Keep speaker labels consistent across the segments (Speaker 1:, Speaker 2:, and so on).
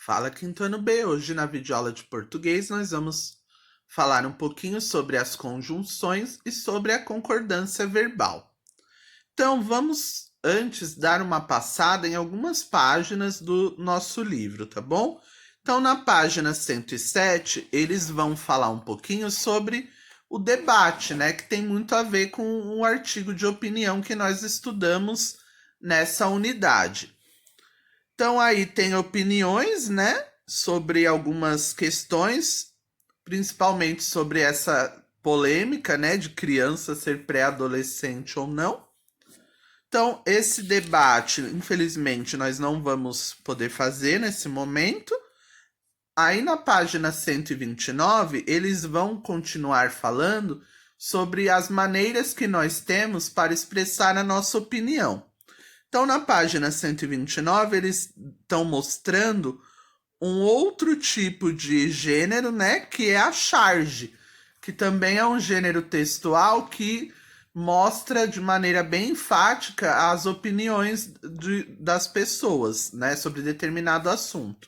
Speaker 1: Fala Quinto Ano B, hoje na videoaula de português nós vamos falar um pouquinho sobre as conjunções e sobre a concordância verbal. Então vamos antes dar uma passada em algumas páginas do nosso livro, tá bom? Então na página 107 eles vão falar um pouquinho sobre o debate, né, que tem muito a ver com o artigo de opinião que nós estudamos nessa unidade. Então aí tem opiniões, né, sobre algumas questões, principalmente sobre essa polêmica, né, de criança ser pré-adolescente ou não. Então, esse debate, infelizmente, nós não vamos poder fazer nesse momento. Aí na página 129, eles vão continuar falando sobre as maneiras que nós temos para expressar a nossa opinião. Então, na página 129, eles estão mostrando um outro tipo de gênero, né, que é a charge, que também é um gênero textual que mostra de maneira bem enfática as opiniões das pessoas, né, sobre determinado assunto.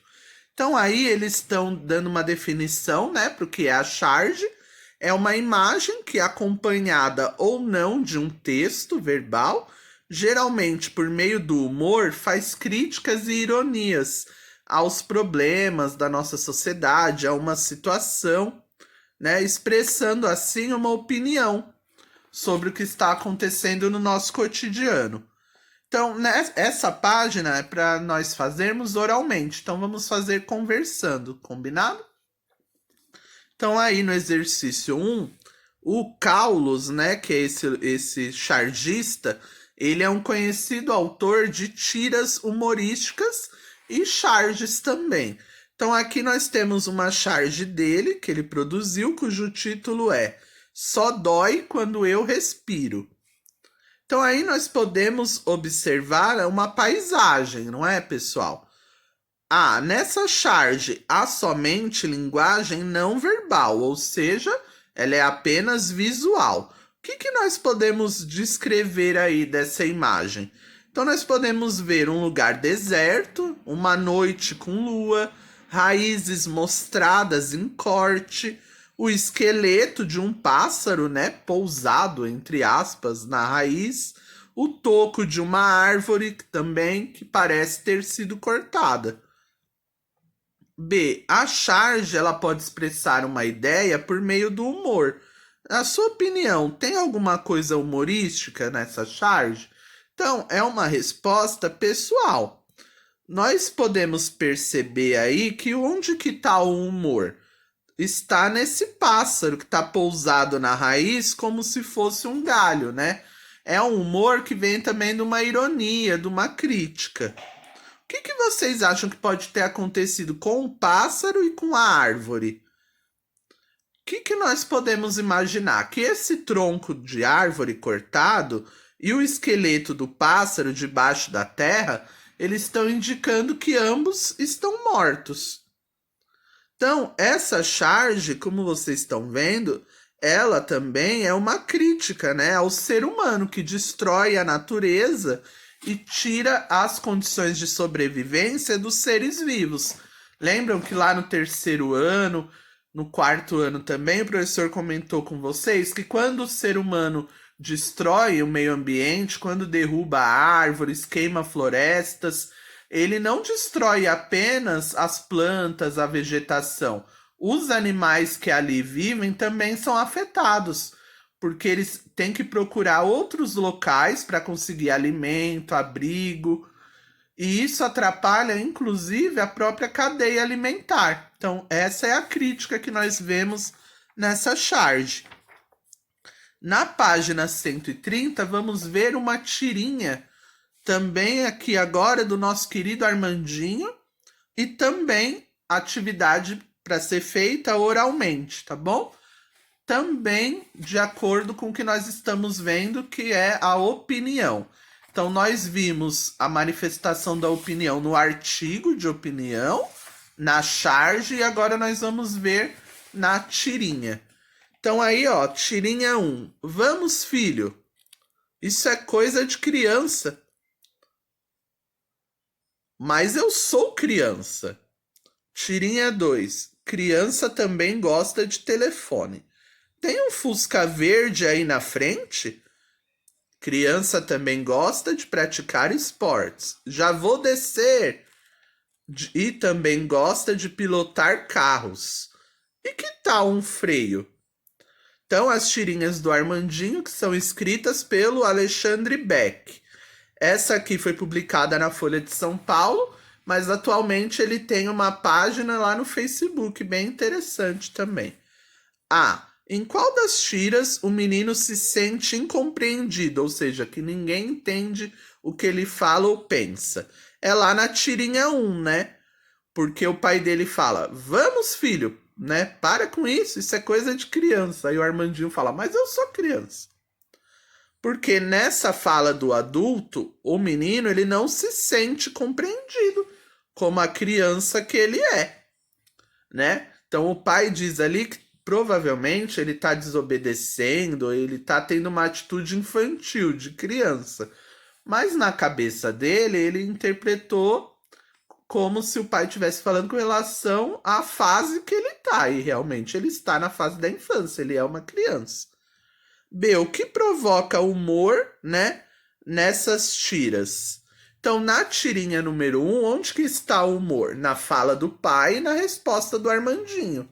Speaker 1: Então, aí eles estão dando uma definição, né, para o que é a charge. É uma imagem que é acompanhada ou não de um texto verbal, geralmente por meio do humor, faz críticas e ironias aos problemas da nossa sociedade, a uma situação, né, expressando assim uma opinião sobre o que está acontecendo no nosso cotidiano. Então, né, essa página é para nós fazermos oralmente. Então, vamos fazer conversando, combinado? Então, aí no exercício 1, o Carlos, né, que é esse chargista, ele é um conhecido autor de tiras humorísticas e charges também. Então, aqui nós temos uma charge dele, que ele produziu, cujo título é Só Dói Quando Eu Respiro. Então, aí nós podemos observar uma paisagem, não é, pessoal? Nessa charge há somente linguagem não verbal, ou seja, ela é apenas visual. O que nós podemos descrever aí dessa imagem? Então, nós podemos ver um lugar deserto, uma noite com lua, raízes mostradas em corte, o esqueleto de um pássaro, né, pousado, entre aspas, na raiz, o toco de uma árvore também que parece ter sido cortada. B. A charge ela pode expressar uma ideia por meio do humor. Na sua opinião, tem alguma coisa humorística nessa charge? Então, é uma resposta pessoal. Nós podemos perceber aí que onde que está o humor? Está nesse pássaro que está pousado na raiz como se fosse um galho, né? É um humor que vem também de uma ironia, de uma crítica. O que vocês acham que pode ter acontecido com o pássaro e com a árvore? O que nós podemos imaginar? Que esse tronco de árvore cortado e o esqueleto do pássaro debaixo da terra, eles estão indicando que ambos estão mortos. Então, essa charge, como vocês estão vendo, ela também é uma crítica, né, ao ser humano que destrói a natureza e tira as condições de sobrevivência dos seres vivos. Lembram que lá no terceiro ano, no quarto ano também, o professor comentou com vocês que quando o ser humano destrói o meio ambiente, quando derruba árvores, queima florestas, ele não destrói apenas as plantas, a vegetação. Os animais que ali vivem também são afetados, porque eles têm que procurar outros locais para conseguir alimento, abrigo, e isso atrapalha inclusive a própria cadeia alimentar. Então, essa é a crítica que nós vemos nessa charge. Na página 130, vamos ver uma tirinha também aqui agora do nosso querido Armandinho e também atividade para ser feita oralmente, tá bom? Também de acordo com o que nós estamos vendo, que é a opinião. Então, nós vimos a manifestação da opinião no artigo de opinião, na charge, e agora nós vamos ver na tirinha. Então, aí, ó, tirinha 1. Vamos, filho. Isso é coisa de criança. Mas eu sou criança. Tirinha 2. Criança também gosta de telefone. Tem um Fusca verde aí na frente? Criança também gosta de praticar esportes. Já vou descer. E também gosta de pilotar carros. E que tal um freio? Então, as tirinhas do Armandinho, que são escritas pelo Alexandre Beck. Essa aqui foi publicada na Folha de São Paulo, mas atualmente ele tem uma página lá no Facebook, bem interessante também. Em qual das tiras o menino se sente incompreendido, ou seja, que ninguém entende o que ele fala ou pensa? É lá na tirinha 1, né? Porque o pai dele fala, vamos filho, né? Para com isso é coisa de criança. Aí o Armandinho fala, mas eu sou criança. Porque nessa fala do adulto, o menino ele não se sente compreendido como a criança que ele é, né? Então o pai diz ali que provavelmente ele está desobedecendo, ele está tendo uma atitude infantil, de criança. Mas na cabeça dele, ele interpretou como se o pai estivesse falando com relação à fase que ele está. E realmente ele está na fase da infância, ele é uma criança. B, o que provoca humor, né, nessas tiras? Então, na tirinha número 1, onde que está o humor? Na fala do pai e na resposta do Armandinho.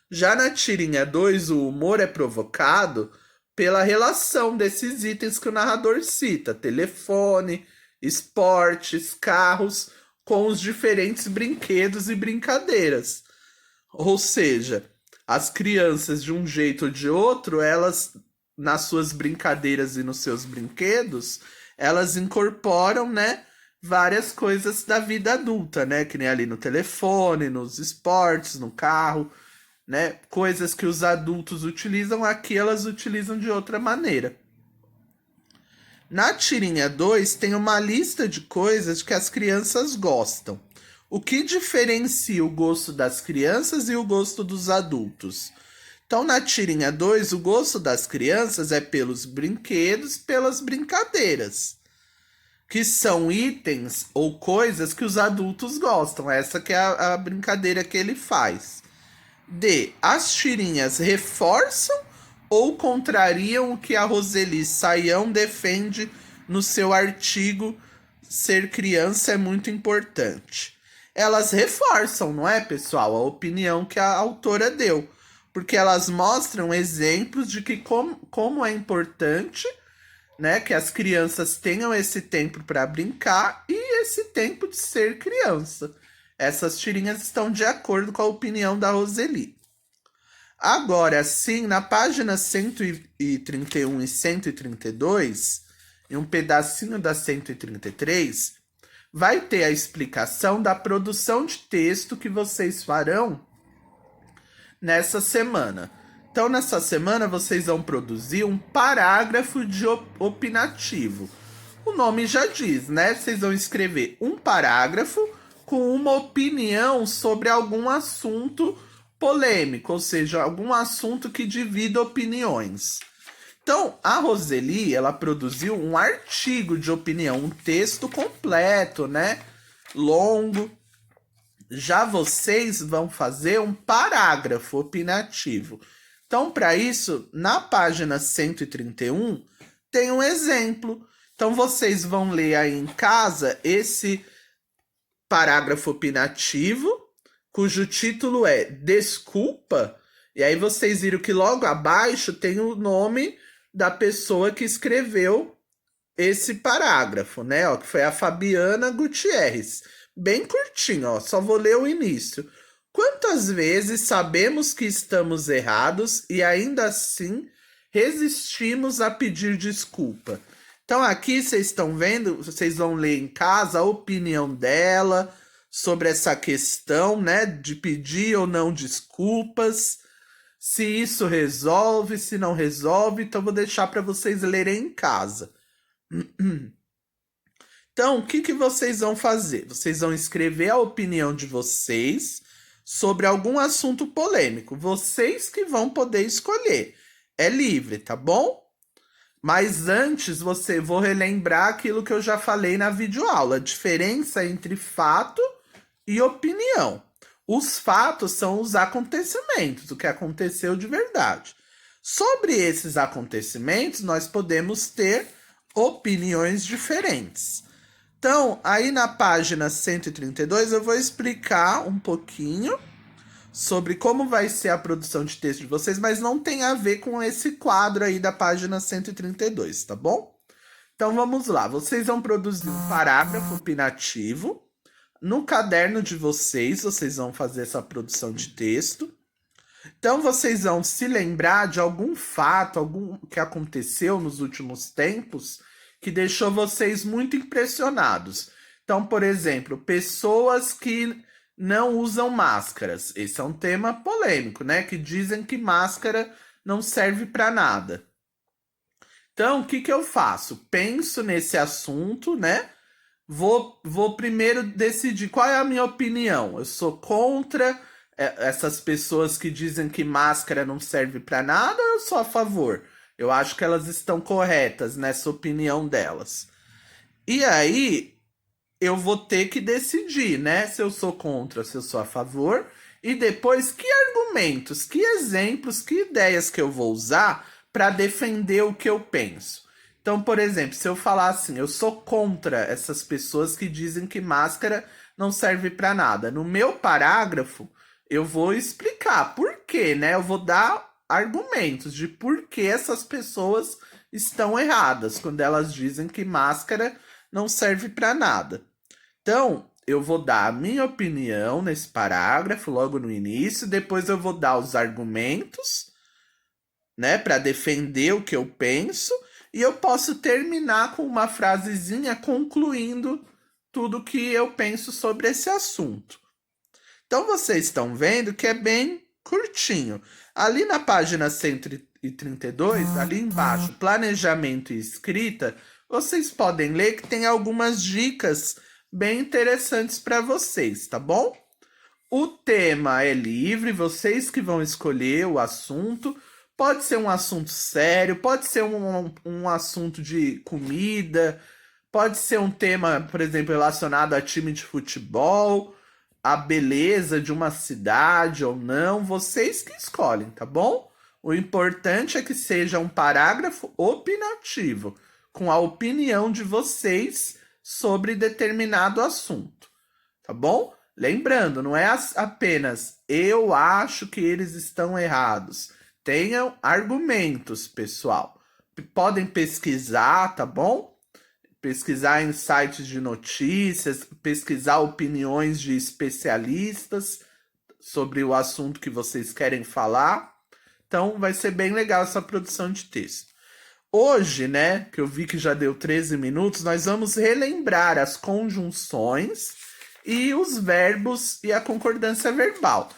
Speaker 1: Já na tirinha 2, o humor é provocado pela relação desses itens que o narrador cita: telefone, esportes, carros, com os diferentes brinquedos e brincadeiras. Ou seja, as crianças, de um jeito ou de outro, elas, nas suas brincadeiras e nos seus brinquedos, elas incorporam, né, várias coisas da vida adulta, né? Que nem ali no telefone, nos esportes, no carro, né? Coisas que os adultos utilizam, aqui elas utilizam de outra maneira. Na tirinha 2 tem uma lista de coisas que as crianças gostam. O que diferencia o gosto das crianças e o gosto dos adultos? Então, na tirinha 2, o gosto das crianças é pelos brinquedos, pelas brincadeiras, que são itens ou coisas que os adultos gostam. Essa que é a brincadeira que ele faz. D. As tirinhas reforçam ou contrariam o que a Roseli Saião defende no seu artigo Ser Criança é Muito Importante. Elas reforçam, não é, pessoal, a opinião que a autora deu, porque elas mostram exemplos de que como é importante, né, que as crianças tenham esse tempo para brincar e esse tempo de ser criança. Essas tirinhas estão de acordo com a opinião da Roseli. Agora, sim, na página 131 e 132, em um pedacinho da 133, vai ter a explicação da produção de texto que vocês farão nessa semana. Então, nessa semana, vocês vão produzir um parágrafo de opinativo. O nome já diz, né? Vocês vão escrever um parágrafo com uma opinião sobre algum assunto polêmico, ou seja, algum assunto que divida opiniões. Então, a Roseli, ela produziu um artigo de opinião, um texto completo, né? Longo. Já vocês vão fazer um parágrafo opinativo. Então, para isso, na página 131, tem um exemplo. Então, vocês vão ler aí em casa esse parágrafo opinativo, cujo título é Desculpa. E aí vocês viram que logo abaixo tem o nome da pessoa que escreveu esse parágrafo, né? Ó, que foi a Fabiana Gutierrez. Bem curtinho, ó, só vou ler o início. Quantas vezes sabemos que estamos errados e ainda assim resistimos a pedir desculpa? Então aqui vocês estão vendo, vocês vão ler em casa a opinião dela sobre essa questão, né, de pedir ou não desculpas, se isso resolve, se não resolve. Então vou deixar para vocês lerem em casa. Então, o que vocês vão fazer? Vocês vão escrever a opinião de vocês sobre algum assunto polêmico. Vocês que vão poder escolher. É livre, tá bom? Mas antes, vou relembrar aquilo que eu já falei na videoaula. A diferença entre fato e opinião. Os fatos são os acontecimentos, o que aconteceu de verdade. Sobre esses acontecimentos, nós podemos ter opiniões diferentes. Então, aí na página 132, eu vou explicar um pouquinho sobre como vai ser a produção de texto de vocês, mas não tem a ver com esse quadro aí da página 132, tá bom? Então vamos lá, vocês vão produzir um parágrafo opinativo. No caderno de vocês vão fazer essa produção de texto. Então vocês vão se lembrar de algum fato, algum que aconteceu nos últimos tempos que deixou vocês muito impressionados. Então, por exemplo, pessoas que não usam máscaras. Esse é um tema polêmico, né? Que dizem que máscara não serve para nada. Então, o que eu faço? Penso nesse assunto, né? Vou primeiro decidir qual é a minha opinião. Eu sou contra essas pessoas que dizem que máscara não serve para nada, ou eu sou a favor? Eu acho que elas estão corretas nessa opinião delas. E aí, eu vou ter que decidir, né? Se eu sou contra, se eu sou a favor. E depois, que argumentos, que exemplos, que ideias que eu vou usar para defender o que eu penso. Então, por exemplo, se eu falar assim, eu sou contra essas pessoas que dizem que máscara não serve para nada. No meu parágrafo, eu vou explicar por quê, né? Eu vou dar argumentos de por que essas pessoas estão erradas quando elas dizem que máscara não serve para nada. Então, eu vou dar a minha opinião nesse parágrafo logo no início, depois eu vou dar os argumentos, né, para defender o que eu penso, e eu posso terminar com uma frasezinha concluindo tudo que eu penso sobre esse assunto. Então vocês estão vendo que é bem curtinho. Ali na página 132, ali embaixo, planejamento e escrita, vocês podem ler que tem algumas dicas bem interessantes para vocês, tá bom? O tema é livre, vocês que vão escolher o assunto. Pode ser um assunto sério, pode ser um assunto de comida, pode ser um tema, por exemplo, relacionado a time de futebol, a beleza de uma cidade ou não, vocês que escolhem, tá bom? O importante é que seja um parágrafo opinativo, com a opinião de vocês sobre determinado assunto, tá bom? Lembrando, não é apenas eu acho que eles estão errados. Tenham argumentos, pessoal. Podem pesquisar, tá bom? Pesquisar em sites de notícias, pesquisar opiniões de especialistas sobre o assunto que vocês querem falar. Então, vai ser bem legal essa produção de texto. Hoje, né, que eu vi que já deu 13 minutos, nós vamos relembrar as conjunções e os verbos e a concordância verbal.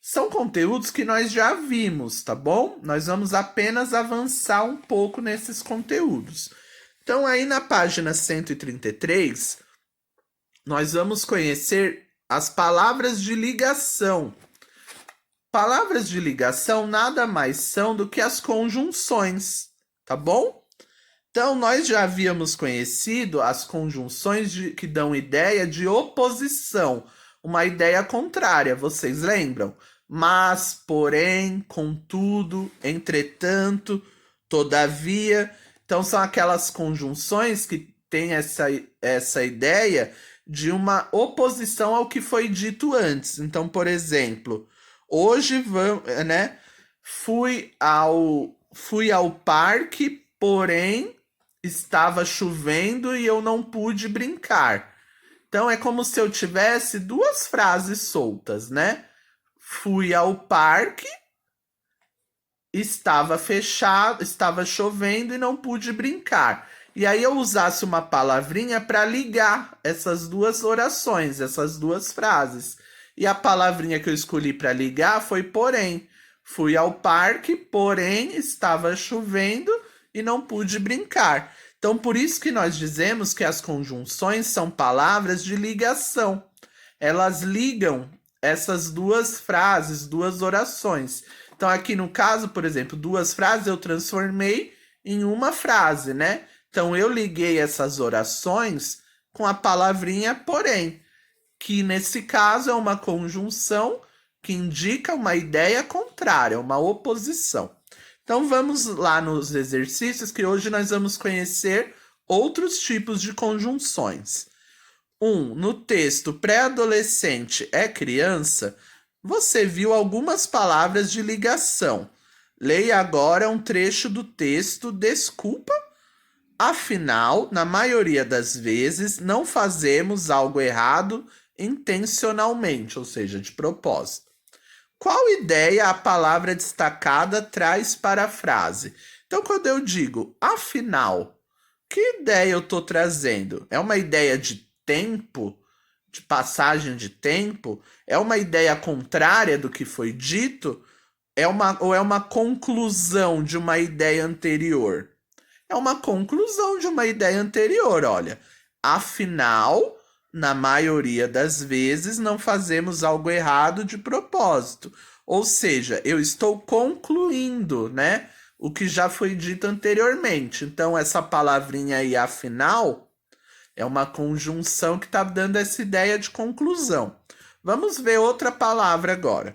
Speaker 1: São conteúdos que nós já vimos, tá bom? Nós vamos apenas avançar um pouco nesses conteúdos. Então, aí na página 133, nós vamos conhecer as palavras de ligação. Palavras de ligação nada mais são do que as conjunções, tá bom? Então, nós já havíamos conhecido as conjunções que dão ideia de oposição, uma ideia contrária, vocês lembram? Mas, porém, contudo, entretanto, todavia. Então, são aquelas conjunções que têm essa ideia de uma oposição ao que foi dito antes. Então, por exemplo, hoje né, fui ao parque, porém estava chovendo e eu não pude brincar. Então, é como se eu tivesse duas frases soltas, né? Fui ao parque, estava fechado, estava chovendo e não pude brincar. E aí eu usasse uma palavrinha para ligar essas duas orações, essas duas frases. E a palavrinha que eu escolhi para ligar foi porém. Fui ao parque, porém estava chovendo e não pude brincar. Então, por isso que nós dizemos que as conjunções são palavras de ligação. Elas ligam essas duas frases, duas orações. Então, aqui no caso, por exemplo, duas frases eu transformei em uma frase, né? Então, eu liguei essas orações com a palavrinha porém. que nesse caso é uma conjunção que indica uma ideia contrária, uma oposição. Então vamos lá nos exercícios que hoje nós vamos conhecer outros tipos de conjunções. No texto pré-adolescente é criança, você viu algumas palavras de ligação. Leia agora um trecho do texto desculpa. Afinal, na maioria das vezes, não fazemos algo errado intencionalmente, ou seja, de propósito. Qual ideia a palavra destacada traz para a frase? Então, quando eu digo afinal, que ideia eu estou trazendo? É uma ideia de tempo, de passagem de tempo? É uma ideia contrária do que foi dito? Ou é uma conclusão de uma ideia anterior? É uma conclusão de uma ideia anterior, olha. Afinal, na maioria das vezes, não fazemos algo errado de propósito. Ou seja, eu estou concluindo, né, o que já foi dito anteriormente. Então, essa palavrinha aí, afinal, é uma conjunção que está dando essa ideia de conclusão. Vamos ver outra palavra agora.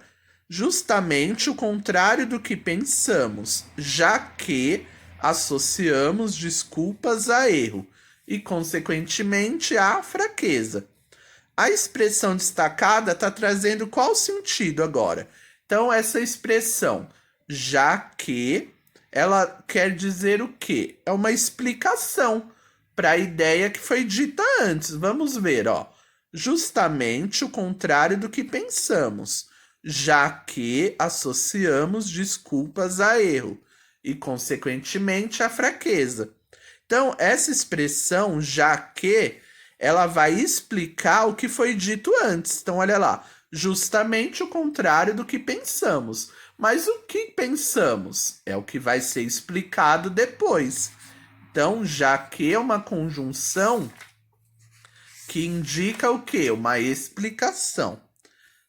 Speaker 1: Justamente o contrário do que pensamos, já que associamos desculpas a erro e, consequentemente, a fraqueza. A expressão destacada está trazendo qual sentido agora? Então, essa expressão, já que, ela quer dizer o quê? É uma explicação para a ideia que foi dita antes. Vamos ver, ó. Justamente o contrário do que pensamos, já que associamos desculpas a erro e, consequentemente, a fraqueza. Então, essa expressão, já que, ela vai explicar o que foi dito antes. Então, olha lá, justamente o contrário do que pensamos. Mas o que pensamos é o que vai ser explicado depois. Então, já que é uma conjunção que indica o quê? Uma explicação.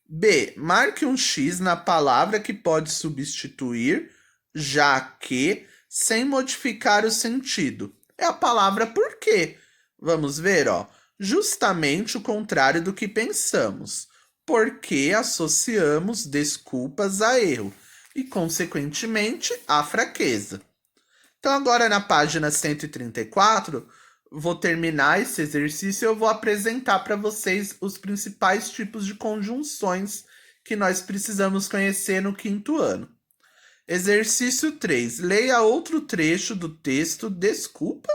Speaker 1: B. Marque um X na palavra que pode substituir já que, sem modificar o sentido. É a palavra por quê. Vamos ver, ó. Justamente o contrário do que pensamos. Porque associamos desculpas a erro e, consequentemente, a fraqueza. Então, agora na página 134, vou terminar esse exercício e eu vou apresentar para vocês os principais tipos de conjunções que nós precisamos conhecer no quinto ano. Exercício 3. Leia outro trecho do texto desculpa.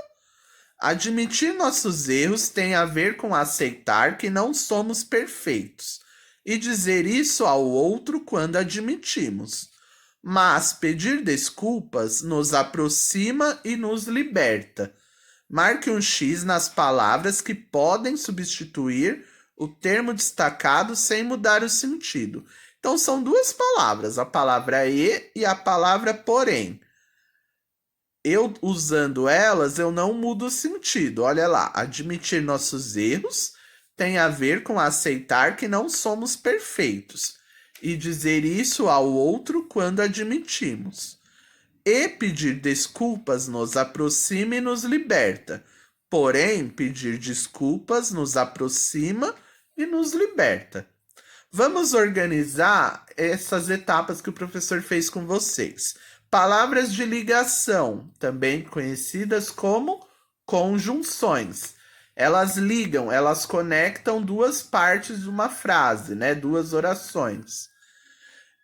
Speaker 1: Admitir nossos erros tem a ver com aceitar que não somos perfeitos e dizer isso ao outro quando admitimos. Mas pedir desculpas nos aproxima e nos liberta. Marque um X nas palavras que podem substituir o termo destacado sem mudar o sentido. Então, são duas palavras, a palavra e a palavra porém. Eu, usando elas, eu não mudo o sentido. Olha lá, admitir nossos erros tem a ver com aceitar que não somos perfeitos e dizer isso ao outro quando admitimos. E pedir desculpas nos aproxima e nos liberta. Porém, pedir desculpas nos aproxima e nos liberta. Vamos organizar essas etapas que o professor fez com vocês. Palavras de ligação, também conhecidas como conjunções. Elas ligam, elas conectam duas partes de uma frase, né? Duas orações.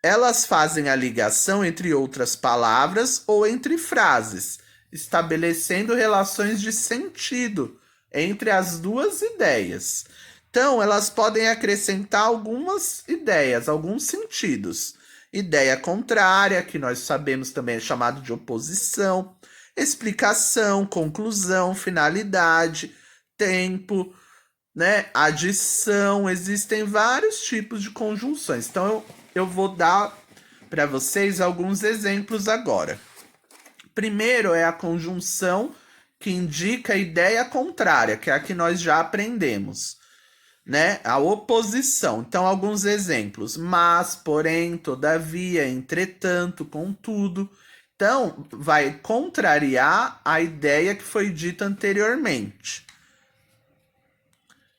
Speaker 1: Elas fazem a ligação entre outras palavras ou entre frases, estabelecendo relações de sentido entre as duas ideias. Então, elas podem acrescentar algumas ideias, alguns sentidos. Ideia contrária, que nós sabemos também é chamado de oposição, explicação, conclusão, finalidade, tempo, né? Adição, existem vários tipos de conjunções. Então, eu vou dar para vocês alguns exemplos agora. Primeiro é a conjunção que indica a ideia contrária, que é a que nós já aprendemos, né? A oposição. Então, alguns exemplos: mas, porém, todavia, entretanto, contudo. Então, vai contrariar a ideia que foi dita anteriormente.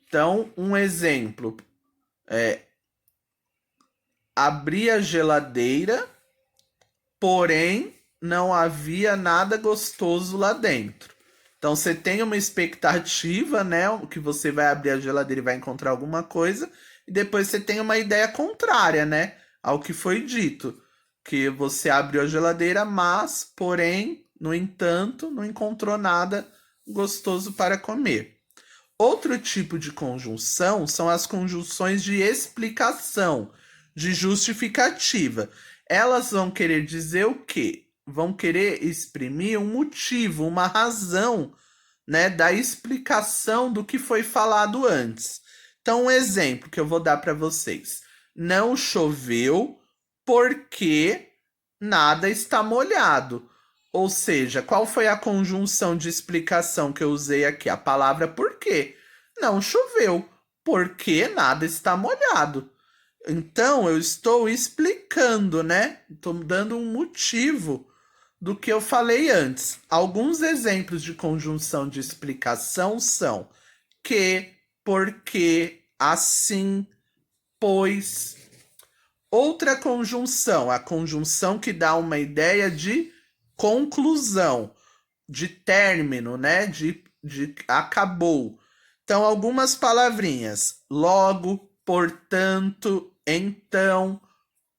Speaker 1: Então, um exemplo Abri a geladeira, porém não havia nada gostoso lá dentro. Então você tem uma expectativa, né? Que você vai abrir a geladeira e vai encontrar alguma coisa, e depois você tem uma ideia contrária, né? Ao que foi dito. Que você abriu a geladeira, mas, porém, no entanto, não encontrou nada gostoso para comer. Outro tipo de conjunção são as conjunções de explicação, de justificativa. Elas vão querer dizer o quê? Vão querer exprimir um motivo, uma razão, né, da explicação do que foi falado antes. Então, um exemplo que eu vou dar para vocês. Não choveu porque nada está molhado. Ou seja, qual foi a conjunção de explicação que eu usei aqui? A palavra por quê. Não choveu, porque nada está molhado. Então, eu estou explicando, né? Estou dando um motivo do que eu falei antes. Alguns exemplos de conjunção de explicação são que, porque, assim, pois. Outra conjunção, a conjunção que dá uma ideia de conclusão, de término, né? De acabou. Então, algumas palavrinhas. Logo, portanto, então,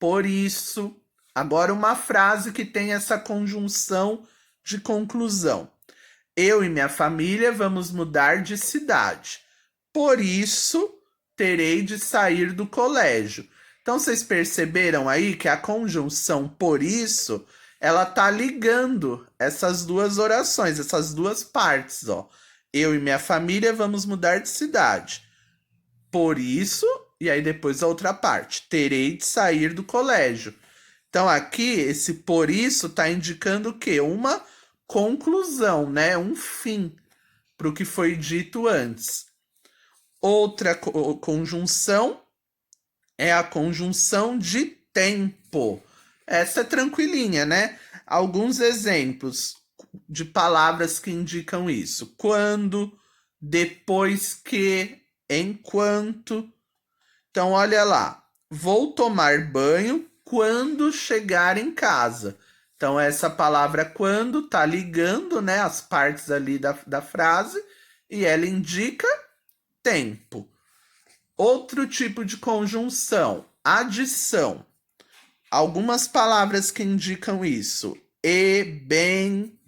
Speaker 1: por isso. Agora, uma frase que tem essa conjunção de conclusão. Eu e minha família vamos mudar de cidade. Por isso, terei de sair do colégio. Então, vocês perceberam aí que a conjunção por isso, ela tá ligando essas duas orações, essas duas partes, ó. Eu e minha família vamos mudar de cidade. Por isso, e aí depois a outra parte, terei de sair do colégio. Então, aqui, esse por isso tá indicando o quê? Uma conclusão, né? Um fim para o que foi dito antes. Outra conjunção é a conjunção de tempo. Essa é tranquilinha, né? Alguns exemplos de palavras que indicam isso. Quando, depois que, enquanto. Então, olha lá. Vou tomar banho quando chegar em casa. Então, essa palavra quando tá ligando, né, as partes ali da frase e ela indica tempo. Outro tipo de conjunção, adição. Algumas palavras que indicam isso. E, bem,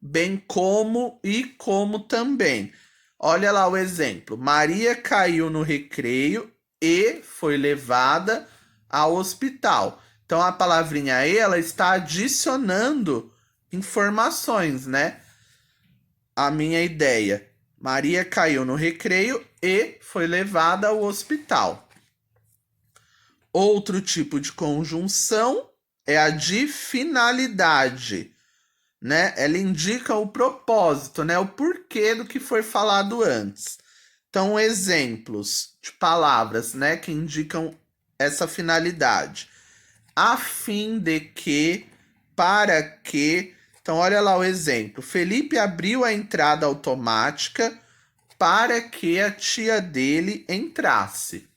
Speaker 1: bem como e como também. Olha lá o exemplo. Maria caiu no recreio e foi levada ao hospital. Então a palavrinha e, ela está adicionando informações, né? A minha ideia. Maria caiu no recreio e foi levada ao hospital. Outro tipo de conjunção é a de finalidade, né? Ela indica o propósito, né? O porquê do que foi falado antes. Então, exemplos de palavras, né, que indicam essa finalidade. A fim de que, para que. Então, olha lá o exemplo. Felipe abriu a entrada automática para que a tia dele entrasse.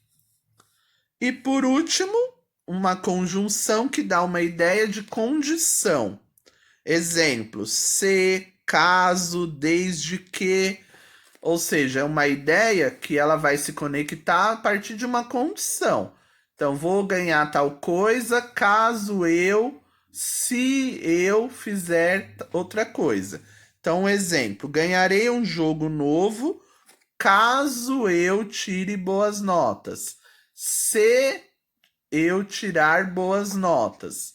Speaker 1: E por último, uma conjunção que dá uma ideia de condição. Exemplos: se, caso, desde que. Ou seja, é uma ideia que ela vai se conectar a partir de uma condição. Então, vou ganhar tal coisa caso se eu fizer outra coisa. Então, um exemplo: ganharei um jogo novo caso eu tire boas notas. Se eu tirar boas notas.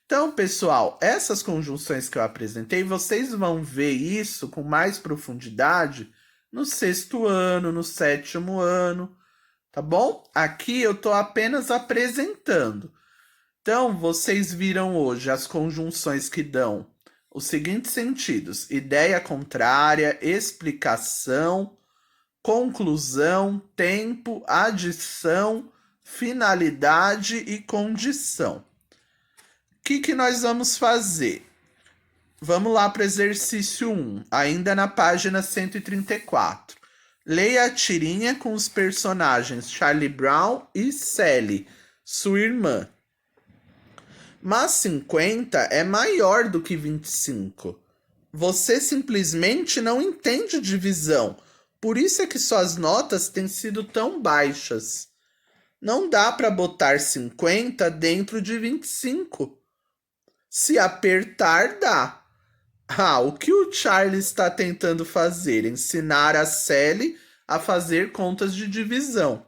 Speaker 1: Então, pessoal, essas conjunções que eu apresentei, vocês vão ver isso com mais profundidade no 6º ano, no 7º ano, tá bom? Aqui eu estou apenas apresentando. Então, vocês viram hoje as conjunções que dão os seguintes sentidos: ideia contrária, explicação, conclusão, tempo, adição, finalidade e condição. O que nós vamos fazer? Vamos lá para o exercício 1, ainda na página 134. Leia a tirinha com os personagens Charlie Brown e Sally, sua irmã. Mas 50 é maior do que 25. Você simplesmente não entende divisão. Por isso é que suas notas têm sido tão baixas. Não dá para botar 50 dentro de 25. Se apertar, dá. O que o Charlie está tentando fazer? Ensinar a Sally a fazer contas de divisão.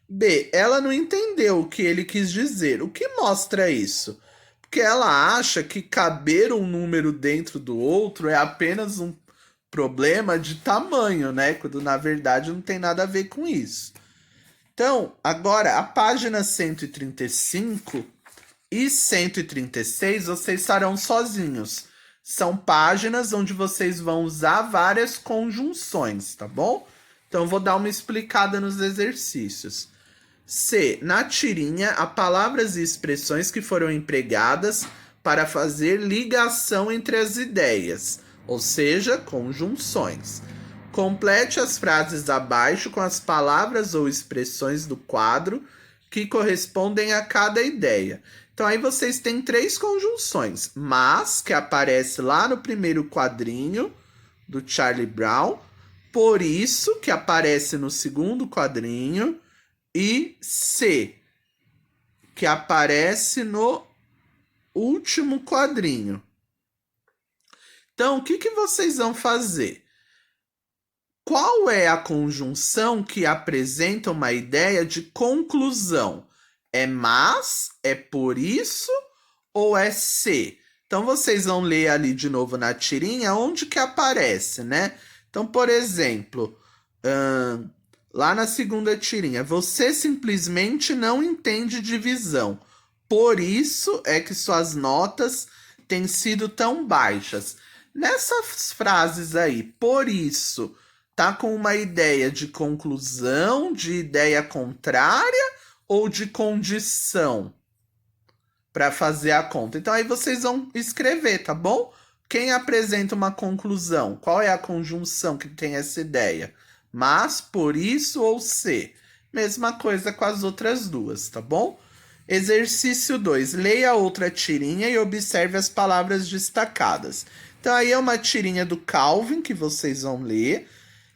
Speaker 1: B. Ela não entendeu o que ele quis dizer. O que mostra isso? Porque ela acha que caber um número dentro do outro é apenas um problema de tamanho, né? Quando na verdade não tem nada a ver com isso. Então, agora, a página 135 e 136 vocês estarão sozinhos. São páginas onde vocês vão usar várias conjunções, tá bom? Então, vou dar uma explicada nos exercícios. C. Na tirinha, há palavras e expressões que foram empregadas para fazer ligação entre as ideias, ou seja, conjunções. Complete as frases abaixo com as palavras ou expressões do quadro que correspondem a cada ideia. Então aí vocês têm 3 conjunções. Mas, que aparece lá no primeiro quadrinho do Charlie Brown. Por isso, que aparece no segundo quadrinho. E C, que aparece no último quadrinho. Então, o que vocês vão fazer? Qual é a conjunção que apresenta uma ideia de conclusão? É mas, é por isso ou é se? Então, vocês vão ler ali de novo na tirinha onde que aparece, né? Então, por exemplo, lá na segunda tirinha, você simplesmente não entende divisão. Por isso é que suas notas têm sido tão baixas. Nessas frases aí, por isso, tá com uma ideia de conclusão, de ideia contrária ou de condição para fazer a conta. Então aí vocês vão escrever, tá bom? Quem apresenta uma conclusão? Qual é a conjunção que tem essa ideia? Mas, por isso ou se. Mesma coisa com as outras duas, tá bom? Exercício 2. Leia outra tirinha e observe as palavras destacadas. Então aí é uma tirinha do Calvin que vocês vão ler.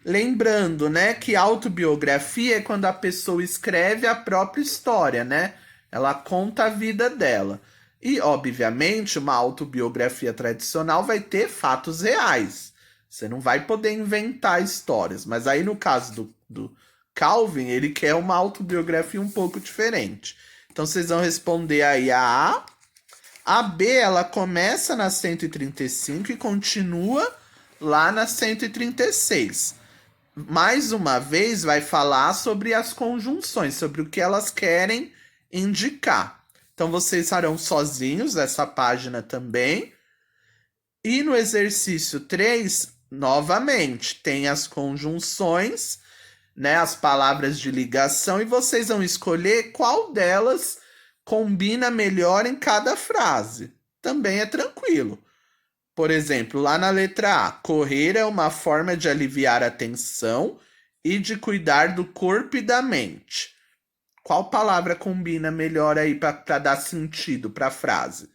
Speaker 1: Lembrando, né, que autobiografia é quando a pessoa escreve a própria história, né? Ela conta a vida dela. E, obviamente, uma autobiografia tradicional vai ter fatos reais. Você não vai poder inventar histórias. Mas aí, no caso do Calvin, ele quer uma autobiografia um pouco diferente. Então, vocês vão responder aí a A. A B, ela começa na 135 e continua lá na 136. Mais uma vez, vai falar sobre as conjunções, sobre o que elas querem indicar. Então, vocês estarão sozinhos nessa página também. E no exercício 3, novamente, tem as conjunções, né, as palavras de ligação, e vocês vão escolher qual delas combina melhor em cada frase. Também é tranquilo. Por exemplo, lá na letra A, correr é uma forma de aliviar a tensão e de cuidar do corpo e da mente. Qual palavra combina melhor aí para dar sentido para a frase?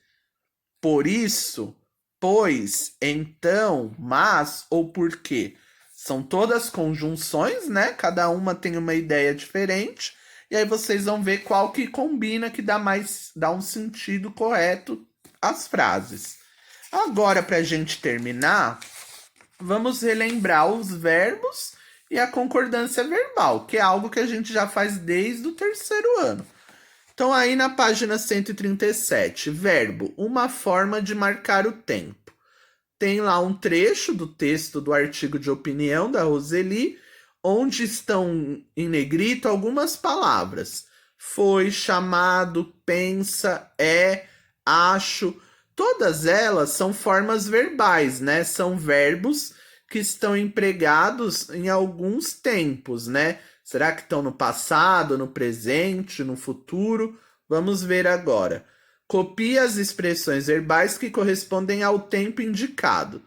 Speaker 1: Por isso, pois, então, mas ou porque. São todas conjunções, né? Cada uma tem uma ideia diferente. E aí vocês vão ver qual que combina, que dá um sentido correto às frases. Agora, para a gente terminar, vamos relembrar os verbos e a concordância verbal, que é algo que a gente já faz desde o 3º ano. Então, aí na página 137, verbo, uma forma de marcar o tempo. Tem lá um trecho do texto do artigo de opinião da Roseli, onde estão em negrito algumas palavras. Foi, chamado, pensa, é, acho. Todas elas são formas verbais, né? São verbos que estão empregados em alguns tempos, né? Será que estão no passado, no presente, no futuro? Vamos ver agora. Copie as expressões verbais que correspondem ao tempo indicado.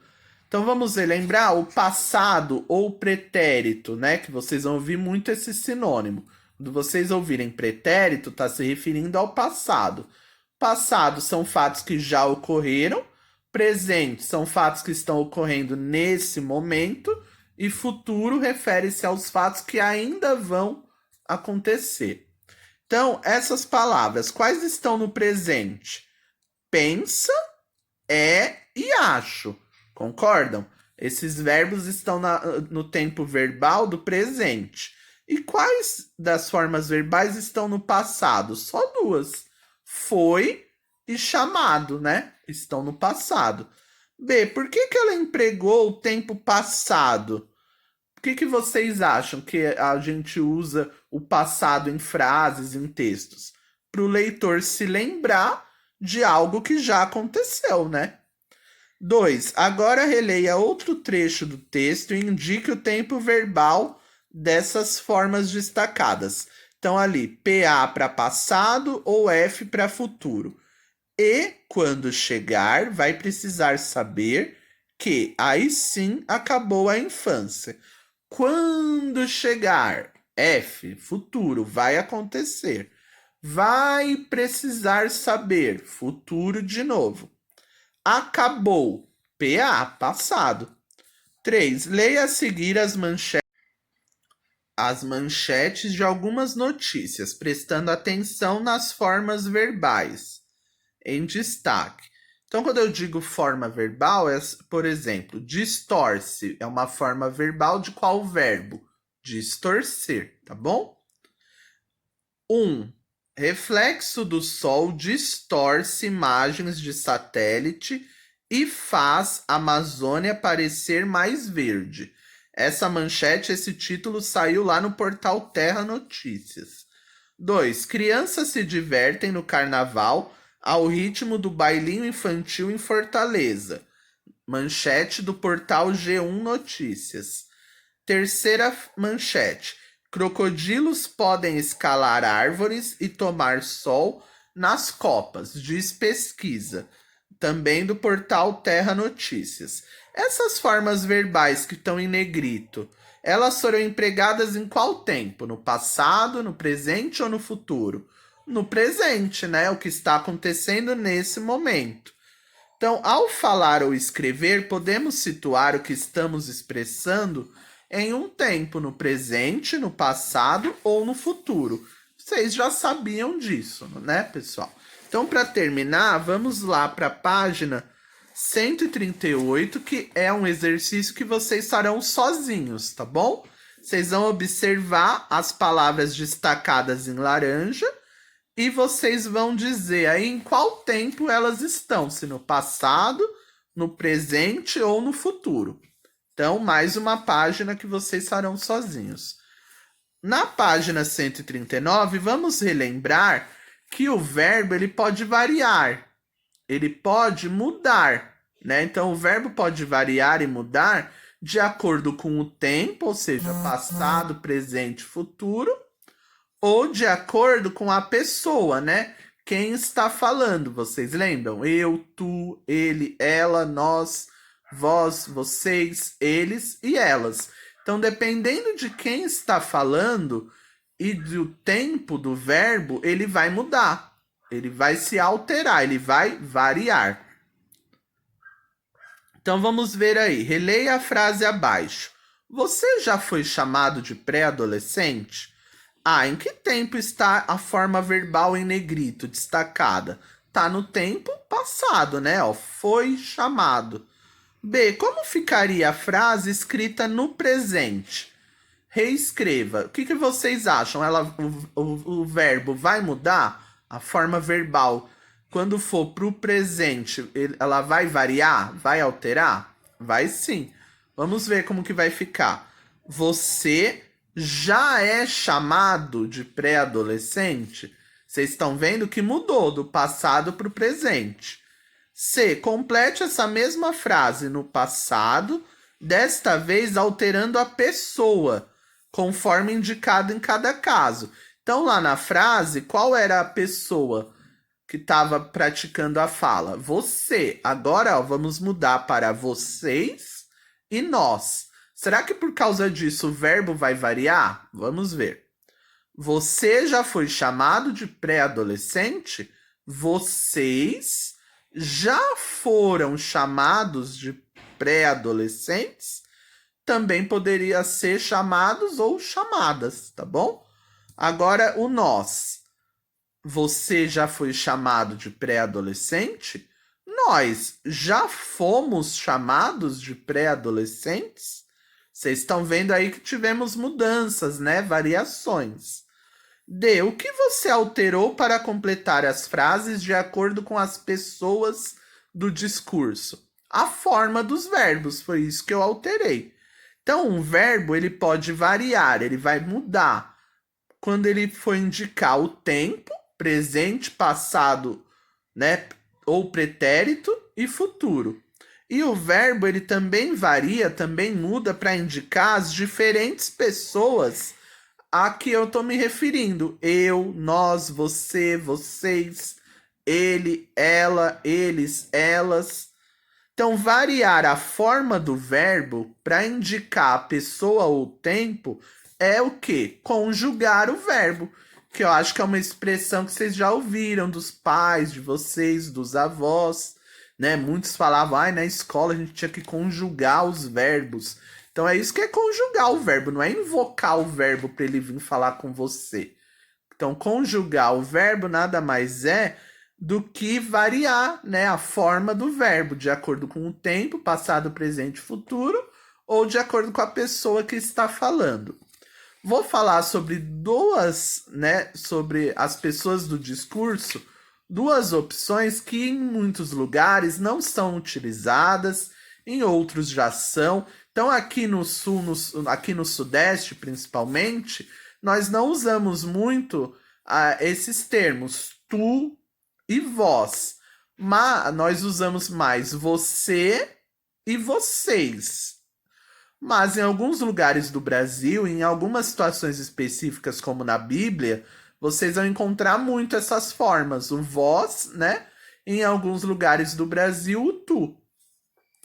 Speaker 1: Então vamos relembrar o passado ou pretérito, né? Que vocês vão ouvir muito esse sinônimo. Quando vocês ouvirem pretérito, está se referindo ao passado. Passado são fatos que já ocorreram, presente são fatos que estão ocorrendo nesse momento, e futuro refere-se aos fatos que ainda vão acontecer. Então, essas palavras, quais estão no presente? Pensa, é e acho. Concordam? Esses verbos estão no tempo verbal do presente. E quais das formas verbais estão no passado? Só duas. Foi e chamado, né? Estão no passado. B, por que ela empregou o tempo passado? Por que vocês acham que a gente usa o passado em frases, em textos? Para o leitor se lembrar de algo que já aconteceu, né? 2. Agora releia outro trecho do texto e indique o tempo verbal dessas formas destacadas. Então, ali, PA para passado ou F para futuro. E, quando chegar, vai precisar saber que aí sim acabou a infância. Quando chegar, F, futuro, vai acontecer. Vai precisar saber, futuro de novo. Acabou, PA, passado. 3. Leia a seguir as manchetes de algumas notícias, prestando atenção nas formas verbais em destaque. Então, quando eu digo forma verbal, é, por exemplo, distorce é uma forma verbal de qual verbo? Distorcer, tá bom? 1. Reflexo do Sol distorce imagens de satélite e faz a Amazônia parecer mais verde. Essa manchete, esse título saiu lá no portal Terra Notícias. 2. Crianças se divertem no carnaval ao ritmo do bailinho infantil em Fortaleza. Manchete do portal G1 Notícias. Terceira manchete. Crocodilos podem escalar árvores e tomar sol nas copas, diz pesquisa. Também do portal Terra Notícias. Essas formas verbais que estão em negrito, elas foram empregadas em qual tempo? No passado, no presente ou no futuro? No presente, né? O que está acontecendo nesse momento. Então, ao falar ou escrever, podemos situar o que estamos expressando em um tempo, no presente, no passado ou no futuro. Vocês já sabiam disso, né, pessoal? Então, para terminar, vamos lá para a página 138, que é um exercício que vocês farão sozinhos, tá bom? Vocês vão observar as palavras destacadas em laranja e vocês vão dizer aí em qual tempo elas estão, se no passado, no presente ou no futuro. Então, mais uma página que vocês farão sozinhos. Na página 139, vamos relembrar que o verbo ele pode variar, ele pode mudar, né? Então, o verbo pode variar e mudar de acordo com o tempo, ou seja, passado, presente, futuro, ou de acordo com a pessoa, né? Quem está falando, vocês lembram? Eu, tu, ele, ela, nós, vós, vocês, eles e elas. Então, dependendo de quem está falando e do tempo do verbo, ele vai mudar. Ele vai se alterar, ele vai variar. Então, vamos ver aí. Releia a frase abaixo. Você já foi chamado de pré-adolescente? Ah, em que tempo está a forma verbal em negrito destacada? Tá no tempo passado, né? Ó, foi chamado. B, como ficaria a frase escrita no presente? Reescreva. O que vocês acham? O verbo vai mudar? A forma verbal, quando for para o presente, ela vai variar? Vai alterar? Vai sim. Vamos ver como que vai ficar. Você já é chamado de pré-adolescente? Vocês estão vendo que mudou do passado para o presente. C. Complete essa mesma frase no passado, desta vez alterando a pessoa, conforme indicado em cada caso. Então, lá na frase, qual era a pessoa que estava praticando a fala? Você. Agora, ó, vamos mudar para vocês e nós. Será que por causa disso o verbo vai variar? Vamos ver. Você já foi chamado de pré-adolescente? Vocês já foram chamados de pré-adolescentes? Também poderia ser chamados ou chamadas, tá bom? Agora o nós. Você já foi chamado de pré-adolescente? Nós já fomos chamados de pré-adolescentes? Vocês estão vendo aí que tivemos mudanças, né? Variações. D. O que você alterou para completar as frases de acordo com as pessoas do discurso? A forma dos verbos, foi isso que eu alterei. Então, um verbo ele pode variar, ele vai mudar quando ele for indicar o tempo, presente, passado, né, ou pretérito e futuro. E o verbo ele também varia, também muda para indicar as diferentes pessoas a que eu estou me referindo. Eu, nós, você, vocês, ele, ela, eles, elas. Então, variar a forma do verbo para indicar a pessoa ou o tempo é o quê? Conjugar o verbo, que eu acho que é uma expressão que vocês já ouviram dos pais de vocês, dos avós, né? Muitos falavam, na escola a gente tinha que conjugar os verbos. Então é isso que é conjugar o verbo, não é invocar o verbo para ele vir falar com você. Então, conjugar o verbo nada mais é do que variar, né, a forma do verbo de acordo com o tempo, passado, presente e futuro, ou de acordo com a pessoa que está falando. Vou falar sobre sobre as pessoas do discurso, duas opções que em muitos lugares não são utilizadas, em outros já são. Então, aqui no sul, aqui no sudeste principalmente, nós não usamos muito esses termos, tu e vós, mas nós usamos mais você e vocês. Mas em alguns lugares do Brasil, em algumas situações específicas, como na Bíblia, vocês vão encontrar muito essas formas, o vós, né? Em alguns lugares do Brasil, o tu.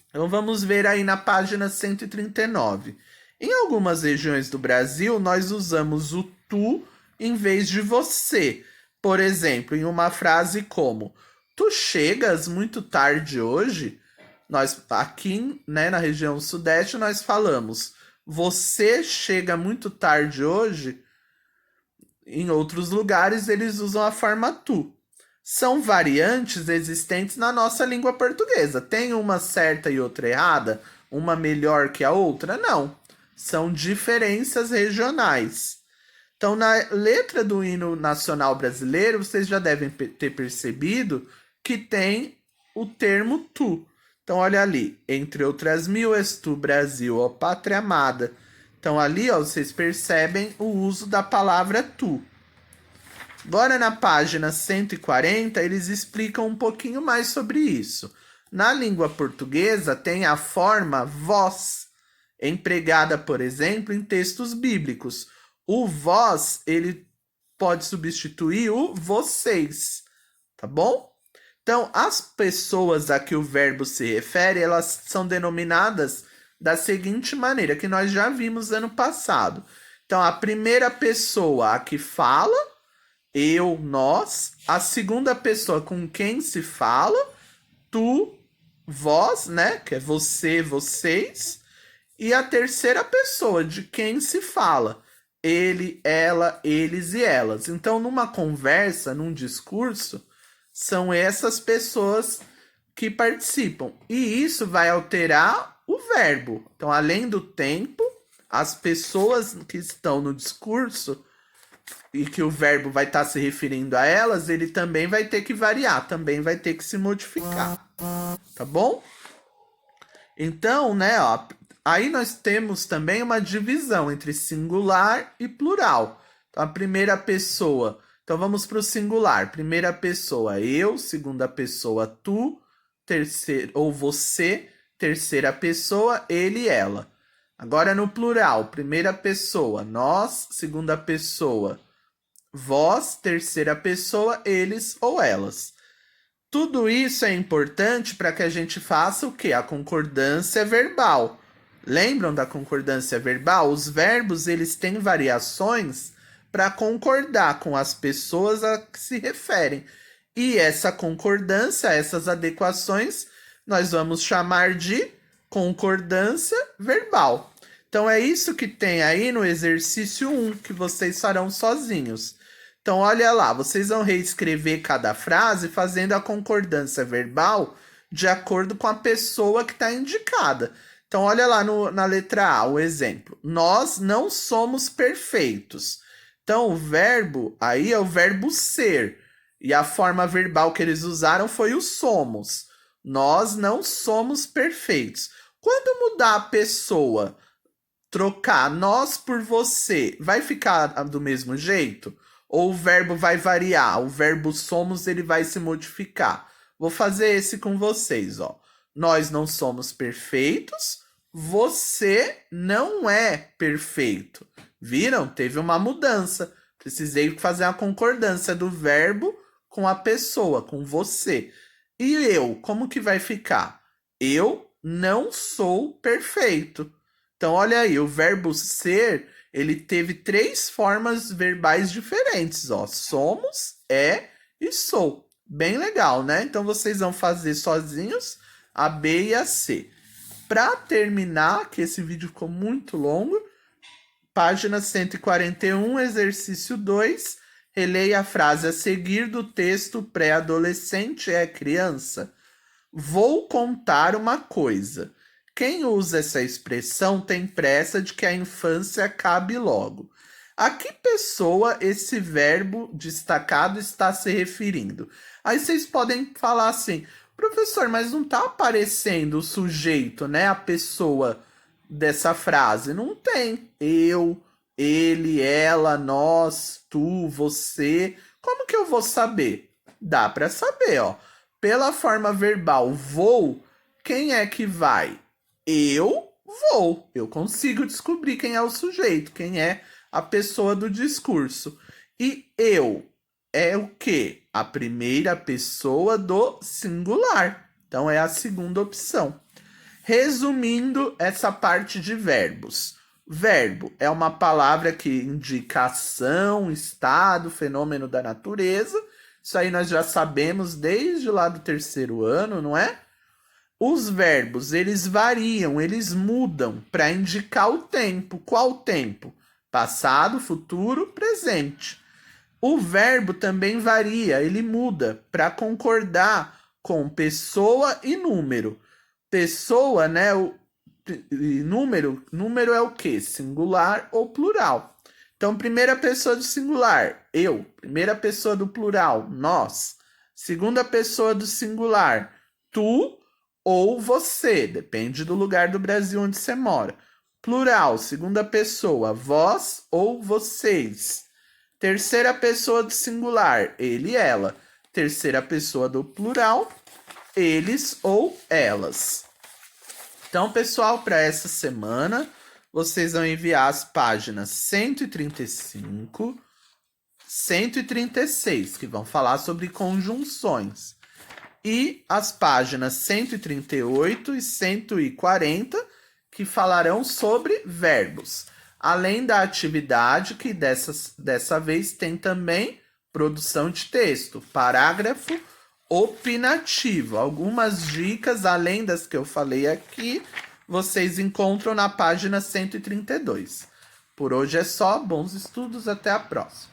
Speaker 1: Então vamos ver aí na página 139. Em algumas regiões do Brasil, nós usamos o tu em vez de você. Por exemplo, em uma frase como: tu chegas muito tarde hoje? Nós aqui, né, na região sudeste, nós falamos: você chega muito tarde hoje? Em outros lugares, eles usam a forma tu. São variantes existentes na nossa língua portuguesa. Tem uma certa e outra errada? Uma melhor que a outra? Não. São diferenças regionais. Então, na letra do hino nacional brasileiro, vocês já devem ter percebido que tem o termo tu. Então, olha ali, entre outras mil, és tu, Brasil, ó pátria amada. Então, ali, ó, vocês percebem o uso da palavra tu. Agora, na página 140, eles explicam um pouquinho mais sobre isso. Na língua portuguesa, tem a forma vós, empregada, por exemplo, em textos bíblicos. O vós, ele pode substituir o vocês, tá bom? Então, as pessoas a que o verbo se refere, elas são denominadas da seguinte maneira, que nós já vimos ano passado. Então, a primeira pessoa a que fala, eu, nós. A segunda pessoa com quem se fala, tu, vós, né? Que é você, vocês. E a terceira pessoa de quem se fala, ele, ela, eles e elas. Então, numa conversa, num discurso, são essas pessoas que participam. E isso vai alterar o verbo. Então, além do tempo, as pessoas que estão no discurso e que o verbo vai estar se referindo a elas, ele também vai ter que variar, também vai ter que se modificar. Tá bom? Então, né, ó, aí nós temos também uma divisão entre singular e plural. Então, a primeira pessoa. Então, vamos para o singular. Primeira pessoa, eu. Segunda pessoa, tu. Terceira, ou você. Terceira pessoa, ele e ela. Agora, no plural. Primeira pessoa, nós. Segunda pessoa, vós. Terceira pessoa, eles ou elas. Tudo isso é importante para que a gente faça o quê? A concordância verbal. Lembram da concordância verbal? Os verbos, eles têm variações para concordar com as pessoas a que se referem. E essa concordância, essas adequações, nós vamos chamar de concordância verbal. Então é isso que tem aí no exercício 1, que vocês farão sozinhos. Então olha lá, vocês vão reescrever cada frase fazendo a concordância verbal de acordo com a pessoa que está indicada. Então olha lá na letra A, o exemplo. Nós não somos perfeitos. Então o verbo aí é o verbo ser. E a forma verbal que eles usaram foi o somos. Nós não somos perfeitos. Quando mudar a pessoa, trocar nós por você, vai ficar do mesmo jeito? Ou o verbo vai variar? O verbo somos, ele vai se modificar. Vou fazer esse com vocês, ó. Nós não somos perfeitos, você não é perfeito. Viram? Teve uma mudança. Precisei fazer a concordância do verbo com a pessoa, com você. E eu, como que vai ficar? Eu não sou perfeito. Então, olha aí, o verbo ser, ele teve 3 formas verbais diferentes, ó. Somos, é e sou. Bem legal, né? Então, vocês vão fazer sozinhos a B e a C. Para terminar, que esse vídeo ficou muito longo, página 141, exercício 2, releia a frase a seguir do texto pré-adolescente é criança. Vou contar uma coisa. Quem usa essa expressão tem pressa de que a infância acabe logo. A que pessoa esse verbo destacado está se referindo? Aí vocês podem falar assim, professor, mas não está aparecendo o sujeito, né? A pessoa dessa frase. Não tem. Eu, ele, ela, nós, tu, você. Como que eu vou saber? Dá para saber, ó. Pela forma verbal vou, quem é que vai? Eu vou. Eu consigo descobrir quem é o sujeito, quem é a pessoa do discurso. E eu é o quê? A primeira pessoa do singular. Então é a segunda opção. Resumindo essa parte de verbos. Verbo é uma palavra que indica ação, estado, fenômeno da natureza. Isso aí nós já sabemos desde lá do 3º ano, não é? Os verbos, eles variam, eles mudam para indicar o tempo. Qual tempo? Passado, futuro, presente. O verbo também varia, ele muda para concordar com pessoa e número. Pessoa, né? Número é o quê? Singular ou plural. Então, primeira pessoa do singular, eu. Primeira pessoa do plural, nós. Segunda pessoa do singular, tu ou você. Depende do lugar do Brasil onde você mora. Plural, segunda pessoa, vós ou vocês. Terceira pessoa do singular, ele, ela. Terceira pessoa do plural, eles ou elas. Então, pessoal, para essa semana, vocês vão enviar as páginas 135, 136, que vão falar sobre conjunções. E as páginas 138 e 140, que falarão sobre verbos. Além da atividade, que dessa vez tem também produção de texto, parágrafo opinativo. Algumas dicas, além das que eu falei aqui, vocês encontram na página 132. Por hoje é só, bons estudos, até a próxima.